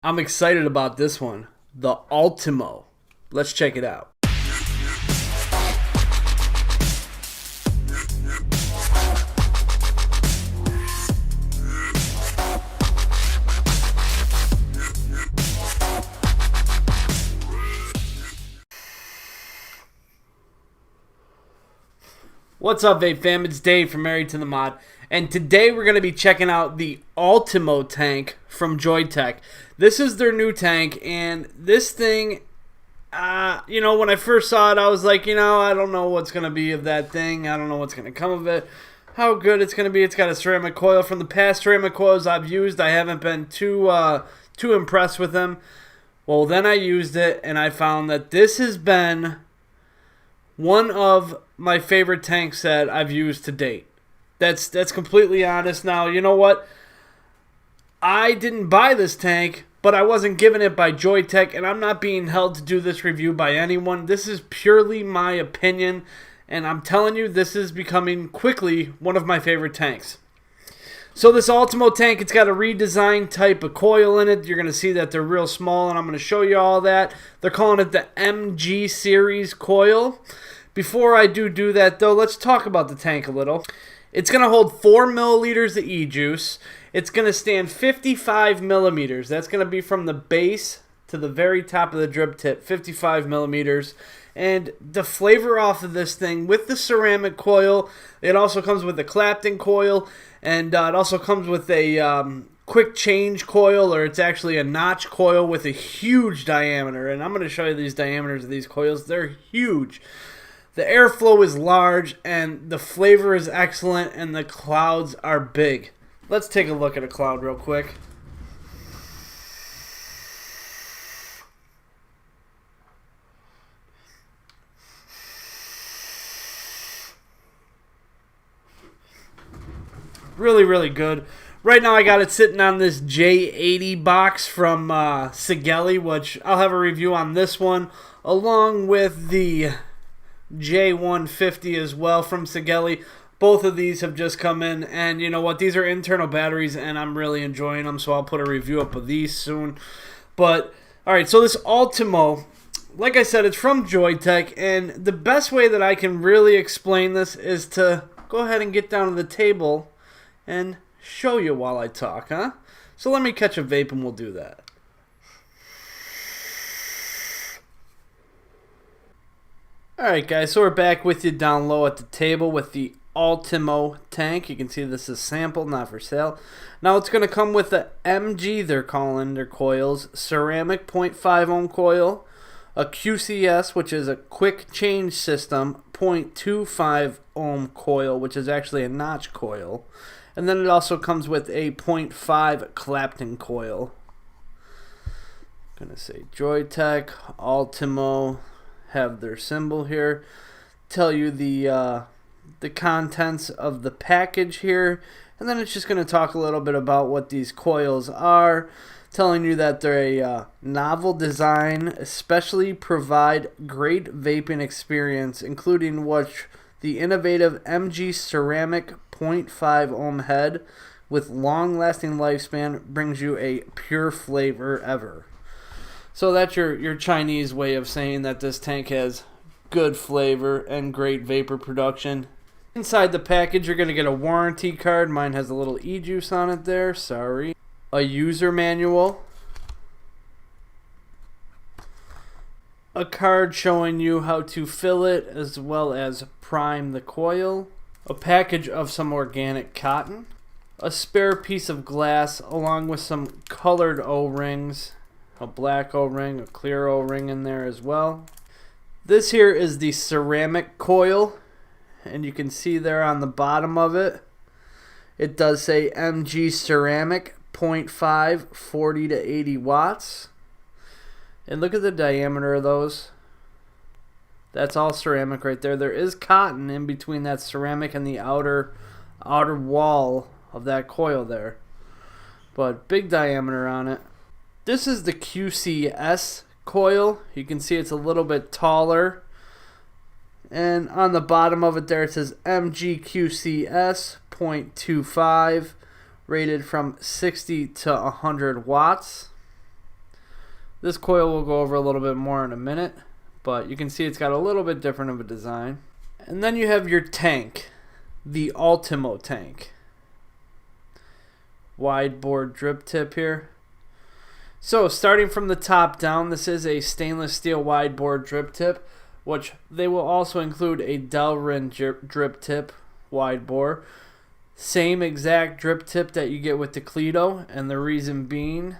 I'm excited about this one, the Ultimo. Let's check it out. What's up, vape fam? It's Dave from Married to the Mod, and today we're going to be checking out the Ultimo tank from Joyetech. This is their new tank, and this thing, when I first saw it, I was like, I don't know what's going to be of that thing. I don't know what's going to come of it, how good it's going to be. It's got a ceramic coil. From the past ceramic coils I've used, I haven't been too impressed with them. Well, then I used it, and I found that this has been one of my favorite tanks that I've used to date. That's completely honest. Now, you know what? I didn't buy this tank, but I wasn't given it by Joyetech, and I'm not being held to do this review by anyone. This is purely my opinion, and I'm telling you, this is becoming quickly one of my favorite tanks. So this Ultimo tank, it's got a redesigned type of coil in it. You're going to see that they're real small, and I'm going to show you all that. They're calling it the MG series coil. Before I do that, though, let's talk about the tank a little. It's going to hold 4 milliliters of e-juice. It's going to stand 55 millimeters. That's going to be from the base to the very top of the drip tip, 55 millimeters. And the flavor off of this thing with the ceramic coil, it also comes with a Clapton coil, and it also comes with a quick change coil, or it's actually a notch coil with a huge diameter. And I'm going to show you these diameters of these coils. They're huge. The airflow is large, and the flavor is excellent, and the clouds are big. Let's take a look at a cloud real quick. Really, really good. Right now I got it sitting on this J80 box from Sigelli, which I'll have a review on this one, along with the J150 as well from Sigelli. Both of these have just come in, and you know what? These are internal batteries, and I'm really enjoying them, so I'll put a review up of these soon. But, alright, so this Ultimo, like I said, it's from Joyetech, and the best way that I can really explain this is to go ahead and get down to the table and show you while I talk, huh? So let me catch a vape and we'll do that. Alright guys, so we're back with you down low at the table with the Ultimo tank. You can see this is sample, not for sale. Now it's going to come with the MG, they're calling their coils, ceramic 0.5 ohm coil, a QCS, which is a quick change system, 0.25 ohm coil, which is actually a notch coil. And then it also comes with a 0.5 Clapton coil. I'm going to say Joyetech, Ultimo, have their symbol here, tell you the contents of the package here, and then it's just going to talk a little bit about what these coils are, telling you that they're a novel design, especially provide great vaping experience, including which the innovative MG ceramic 0.5 ohm head with long-lasting lifespan brings you a pure flavor ever. So that's your Chinese way of saying that this tank has good flavor and great vapor production. Inside the package, you're going to get a warranty card. Mine has a little e-juice on it there. Sorry. A user manual. A card showing you how to fill it as well as prime the coil. A package of some organic cotton. A spare piece of glass along with some colored O-rings. A black O-ring, a clear O-ring in there as well. This here is the ceramic coil, and you can see there on the bottom of it, it does say MG ceramic 0.5, 40 to 80 watts. And look at the diameter of those. That's all ceramic right there. There is cotton in between that ceramic and the outer wall of that coil there. But big diameter on it. This is the QCS coil. You can see it's a little bit taller. And on the bottom of it there it says MGQCS 0.25, rated from 60 to 100 watts. This coil we'll go over a little bit more in a minute, but you can see it's got a little bit different of a design. And then you have your tank, the Ultimo tank. Wide bore drip tip here. So starting from the top down, this is a stainless steel wide bore drip tip, which they will also include a Delrin drip tip wide bore. Same exact drip tip that you get with the Clito, and the reason being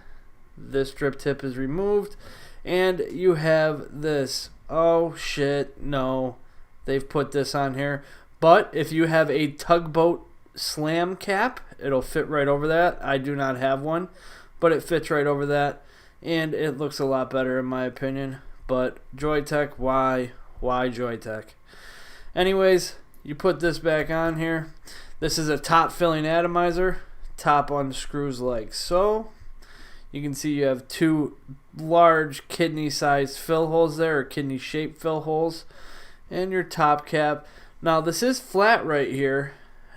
this drip tip is removed and you have this. Oh shit, no, they've put this on here. But if you have a tugboat slam cap, it'll fit right over that. I do not have one, but it fits right over that, and it looks a lot better in my opinion. But Joyetech, why Joyetech? Anyways, you put this back on here. This is a top filling atomizer. Top unscrews like so. You can see you have two large kidney sized fill holes there, or kidney shaped fill holes, and your top cap. Now this is flat right here,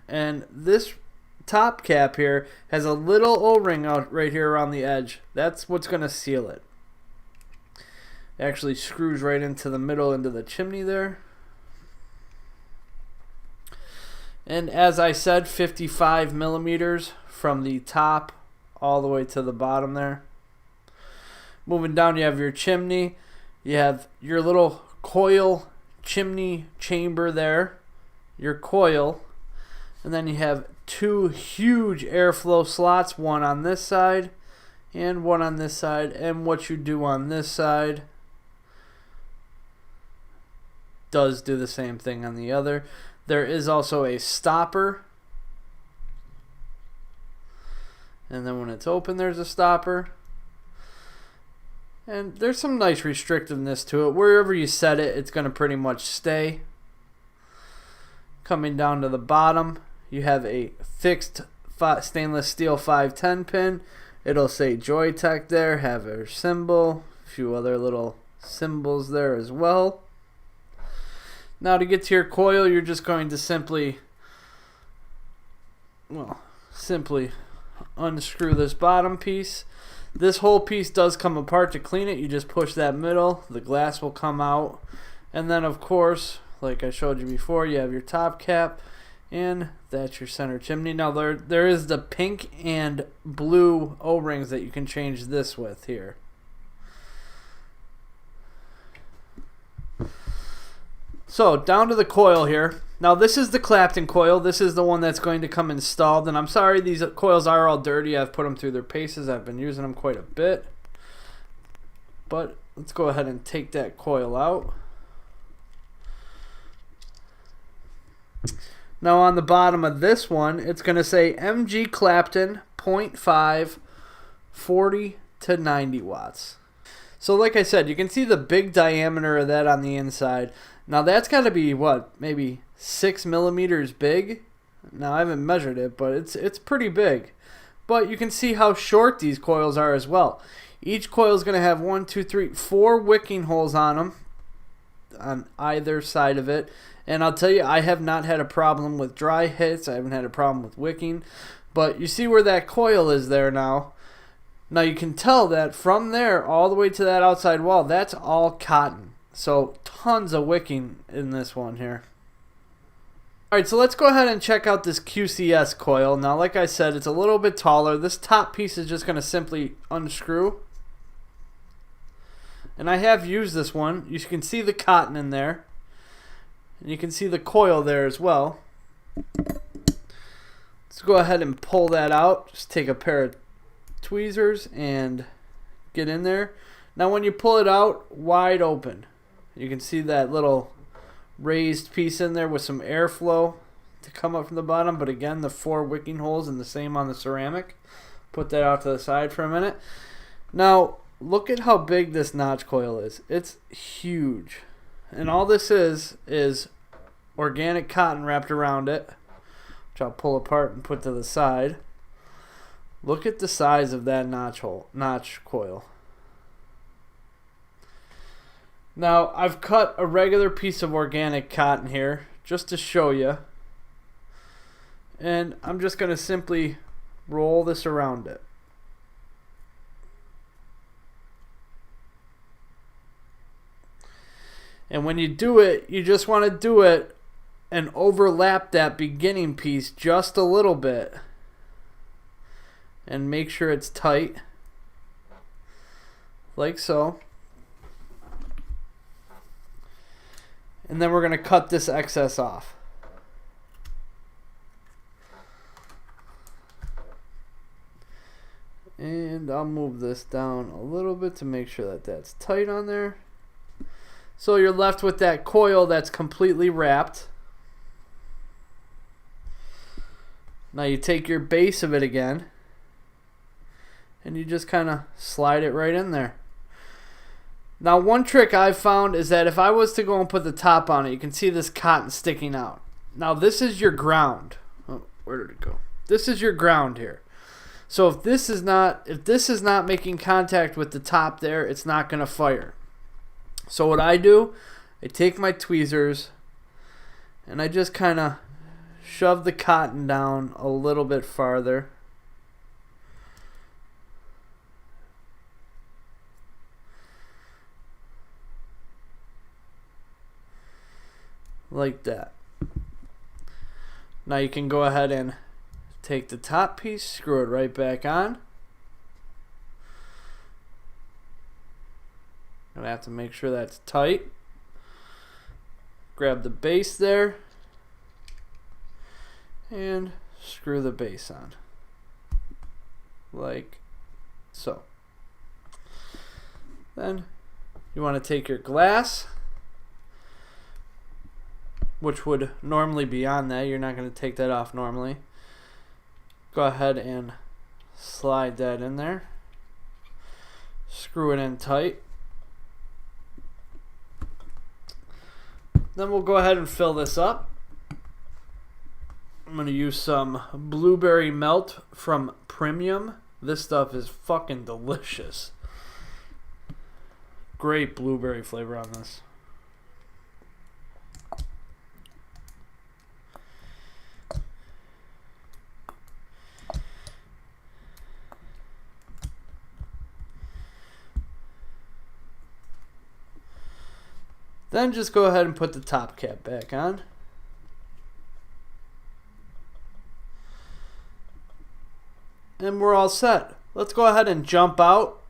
and this top cap here has a little O-ring out right here around the edge. That's what's going to seal it. It actually screws right into the middle, into the chimney there. And as I said, 55 millimeters from the top all the way to the bottom there. Moving down, you have your chimney. You have your little coil chimney chamber there, your coil, and then you have two huge airflow slots, one on this side and one on this side. And what you do on this side does do the same thing on the other. There is also a stopper, and then when it's open there's a stopper, and there's some nice restrictiveness to it. Wherever you set it, it's going to pretty much stay. Coming down to the bottom, you have a fixed stainless steel 510 pin. It'll say Joyetech there, have a symbol, a few other little symbols there as well. Now to get to your coil, you're just going to simply unscrew this bottom piece. This whole piece does come apart. To clean it, you just push that middle, the glass will come out, and then of course, like I showed you before, you have your top cap, and that's your center chimney. Now there is the pink and blue O-rings that you can change this with here. So down to the coil here. Now this is the Clapton coil. This is the one that's going to come installed. And I'm sorry, these coils are all dirty. I've put them through their paces. I've been using them quite a bit. But let's go ahead and take that coil out. Now on the bottom of this one, it's going to say MG Clapton 0.5 40 to 90 watts. So like I said, you can see the big diameter of that on the inside. Now that's got to be what, maybe 6 millimeters big. Now I haven't measured it, but it's pretty big. But you can see how short these coils are as well. Each coil is going to have 1, 2, 3, 4 wicking holes on them on either side of it. And I'll tell you, I have not had a problem with dry hits. I haven't had a problem with wicking. But you see where that coil is there now. Now you can tell that from there all the way to that outside wall, that's all cotton. So tons of wicking in this one here. Alright, so let's go ahead and check out this QCS coil. Now like I said, it's a little bit taller. This top piece is just going to simply unscrew. And I have used this one. You can see the cotton in there. And you can see the coil there as well. Let's go ahead and pull that out. Just take a pair of tweezers and get in there. Now when you pull it out, wide open. You can see that little raised piece in there with some airflow to come up from the bottom. But again, the 4 wicking holes and the same on the ceramic. Put that out to the side for a minute. Now look at how big this notch coil is. It's huge. And all this is organic cotton wrapped around it, which I'll pull apart and put to the side. Look at the size of that notch coil. Now I've cut a regular piece of organic cotton here just to show you, and I'm just going to simply roll this around it. And when you do it, you just want to do it and overlap that beginning piece just a little bit. And make sure it's tight. Like so. And then we're going to cut this excess off. And I'll move this down a little bit to make sure that that's tight on there. So you're left with that coil that's completely wrapped. Now you take your base of it again, and you just kind of slide it right in there. Now one trick I've found is that if I was to go and put the top on it, you can see this cotton sticking out. Now this is your ground. Oh, where did it go? This is your ground here. So if this is not making contact with the top there, it's not going to fire. So what I do, I take my tweezers and I just kind of shove the cotton down a little bit farther. Like that. Now you can go ahead and take the top piece, screw it right back on. Gonna have to make sure that's tight. Grab the base there and screw the base on. Like so. Then you want to take your glass, which would normally be on that. You're not going to take that off normally. Go ahead and slide that in there. Screw it in tight. Then we'll go ahead and fill this up. I'm going to use some blueberry melt from Premium. This stuff is fucking delicious. Great blueberry flavor on this. Then just go ahead and put the top cap back on. And we're all set. Let's go ahead and jump out,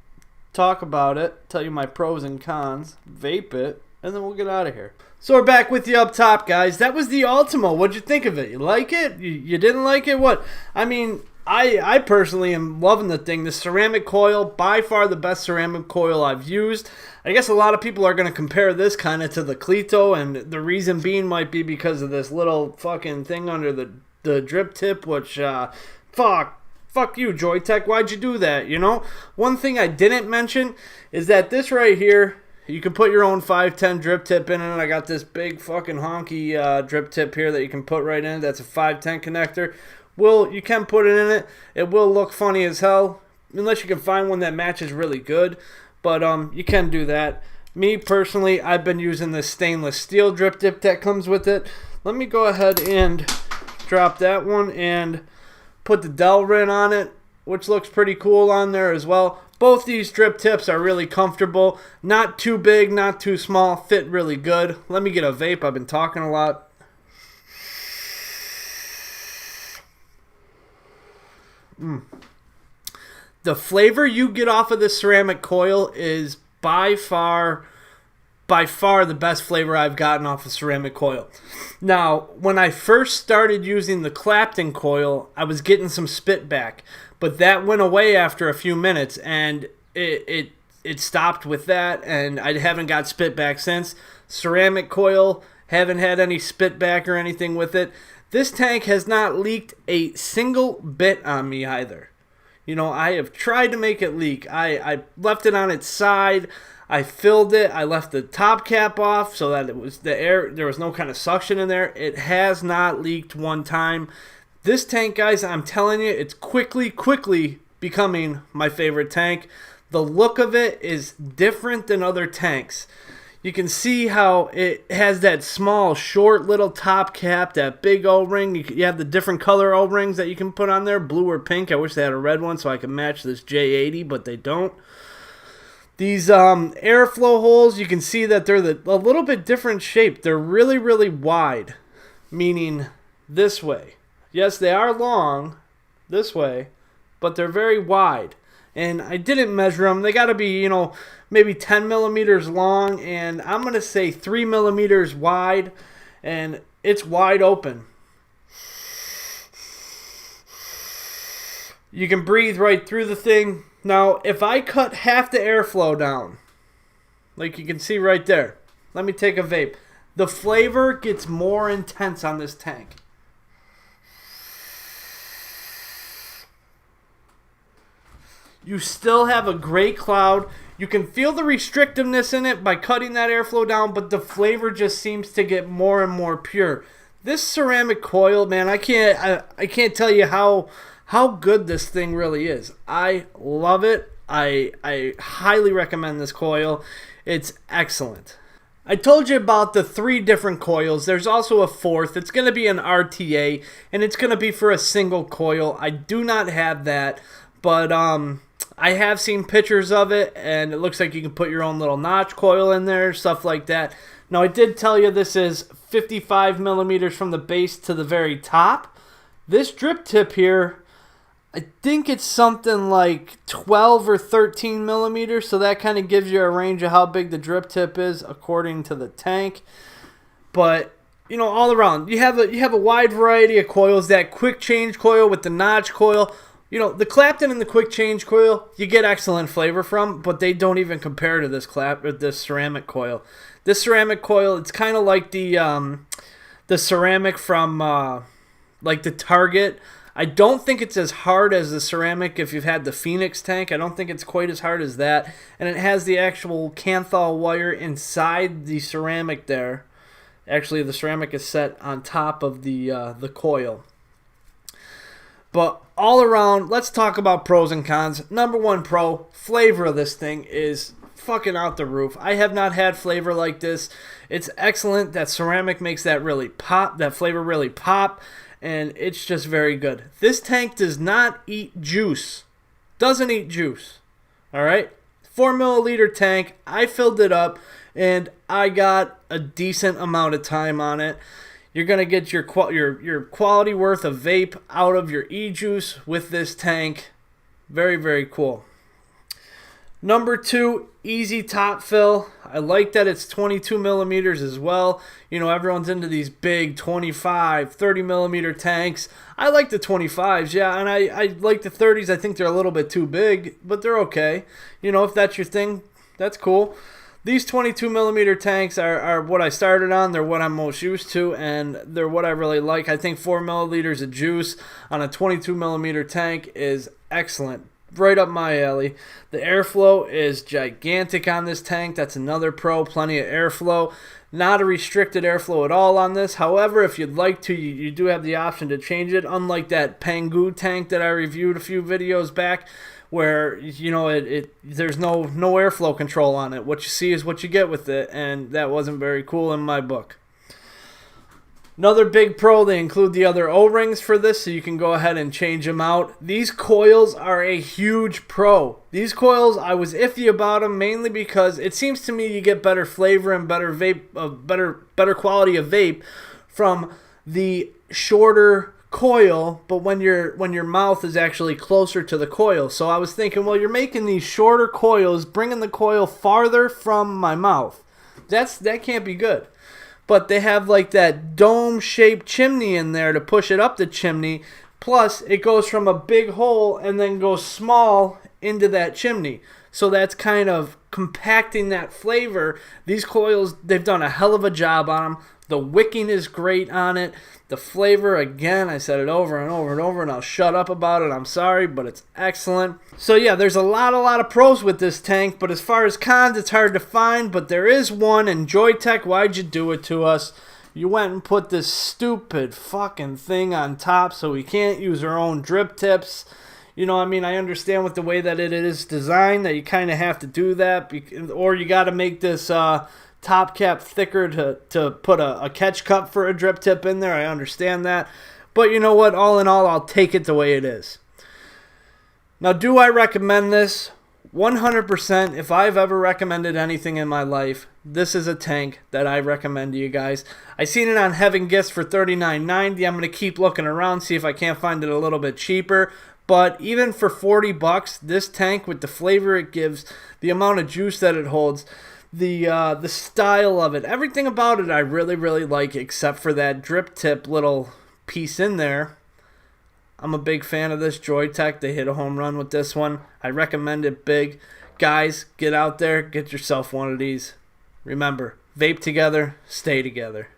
talk about it, tell you my pros and cons, vape it, and then we'll get out of here. So we're back with you up top, guys. That was the Ultimo. What'd you think of it? You like it? You didn't like it? What? I mean, I personally am loving the thing. The ceramic coil, by far the best ceramic coil I've used. I guess a lot of people are going to compare this kind of to the Clito, and the reason being might be because of this little fucking thing under the drip tip, which, fuck you, Joyetech. Why'd you do that, you know? One thing I didn't mention is that this right here, you can put your own 510 drip tip in it. I got this big fucking honky drip tip here that you can put right in. That's a 510 connector. You can put it in it. It will look funny as hell, unless you can find one that matches really good. But you can do that. Me personally, I've been using this stainless steel drip tip that comes with it. Let me go ahead and drop that one and put the Delrin on it, which looks pretty cool on there as well. Both these drip tips are really comfortable. Not too big, not too small. Fit really good. Let me get a vape. I've been talking a lot. The flavor you get off of this ceramic coil is by far the best flavor I've gotten off of ceramic coil. Now, when I first started using the Clapton coil, I was getting some spit back, but that went away after a few minutes, and it stopped with that, and I haven't got spit back since. Ceramic coil, haven't had any spit back or anything with it. This tank has not leaked a single bit on me either. You know, I have tried to make it leak. I left it on its side. I filled it. I left the top cap off so that it was the air. There was no kind of suction in there. It has not leaked one time. This tank, guys, I'm telling you, it's quickly becoming my favorite tank. The look of it is different than other tanks. You can see how it has that small, short little top cap, that big O-ring. You have the different color O-rings that you can put on there, blue or pink. I wish they had a red one so I could match this J80, but they don't. These airflow holes, you can see that they're a little bit different shape. They're really, really wide, meaning this way. Yes, they are long this way, but they're very wide. And I didn't measure them. They got to be, maybe 10 millimeters long, and I'm going to say 3 millimeters wide, and it's wide open. You can breathe right through the thing. Now, if I cut half the airflow down, like you can see right there, let me take a vape. The flavor gets more intense on this tank. You still have a great cloud. You can feel the restrictiveness in it by cutting that airflow down, but the flavor just seems to get more and more pure. This ceramic coil, man, I can't tell you how good this thing really is. I love it. I highly recommend this coil. It's excellent. I told you about the 3 different coils. There's also a 4th. It's going to be an RTA, and it's going to be for a single coil. I do not have that, but I have seen pictures of it, and it looks like you can put your own little notch coil in there, stuff like that. Now, I did tell you this is 55 millimeters from the base to the very top. This drip tip here, I think it's something like 12 or 13 millimeters, so that kind of gives you a range of how big the drip tip is according to the tank. But all around, you have a wide variety of coils. That quick change coil with the notch coil, the Clapton and the quick change coil, you get excellent flavor from, but they don't even compare to this ceramic coil. This ceramic coil, it's kind of like the ceramic from like the Target. I don't think it's as hard as the ceramic if you've had the Phoenix tank. I don't think it's quite as hard as that. And it has the actual Kanthal wire inside the ceramic there. Actually, the ceramic is set on top of the coil. But all around, let's talk about pros and cons. Number 1 pro, flavor of this thing is fucking out the roof. I have not had flavor like this. It's excellent. That ceramic makes that really pop, that flavor really pop. And it's just very good. This tank does not eat juice. Doesn't eat juice. All right? 4 milliliter tank. I filled it up, and I got a decent amount of time on it. You're going to get your quality worth of vape out of your e-juice with this tank. Very, very cool. Number 2, easy top fill. I like that it's 22 millimeters as well. Everyone's into these big 25, 30 millimeter tanks. I like the 25s, yeah, and I like the 30s. I think they're a little bit too big, but they're okay. If that's your thing, that's cool. These 22 millimeter tanks are what I started on. They're what I'm most used to, and they're what I really like. I think 4 milliliters of juice on a 22 millimeter tank is excellent. Right up my alley. The airflow is gigantic on this tank. That's another pro. Plenty of airflow. Not a restricted airflow at all on this. However, if you'd like to, you do have the option to change it. Unlike that Pangu tank that I reviewed a few videos back, where there's no airflow control on it. What you see is what you get with it, and that wasn't very cool in my book. Another big pro, they include the other O-rings for this, so you can go ahead and change them out. These coils are a huge pro. These coils, I was iffy about them, mainly because it seems to me you get better flavor and better vape, better quality of vape from the shorter coil, but when your mouth is actually closer to the coil. So I was thinking, well, you're making these shorter coils, bringing the coil farther from my mouth. That can't be good. But they have like that dome-shaped chimney in there to push it up the chimney. Plus, it goes from a big hole and then goes small into that chimney. So that's kind of compacting that flavor. These coils, they've done a hell of a job on them. The wicking is great on it. The flavor, again, I said it over and over and over, and I'll shut up about it. I'm sorry, but it's excellent. So yeah, there's a lot of pros with this tank, but as far as cons, it's hard to find, but there is one. And Joyetech, why'd you do it to us? You went and put this stupid fucking thing on top so we can't use our own drip tips. I understand with the way that it is designed that you kind of have to do that, or you got to make this top cap thicker to put a catch cup for a drip tip in there. I understand that. But you know what? All in all, I'll take it the way it is. Now, do I recommend this? 100%, if I've ever recommended anything in my life, this is a tank that I recommend to you guys. I seen it on Heaven Gifts for $39.90. I'm going to keep looking around, see if I can't find it a little bit cheaper. But even for 40 bucks, this tank with the flavor it gives, the amount of juice that it holds, the style of it, everything about it I really, really like, except for that drip tip little piece in there. I'm a big fan of this Joyetech. They hit a home run with this one. I recommend it big. Guys, get out there, get yourself one of these. Remember, vape together, stay together.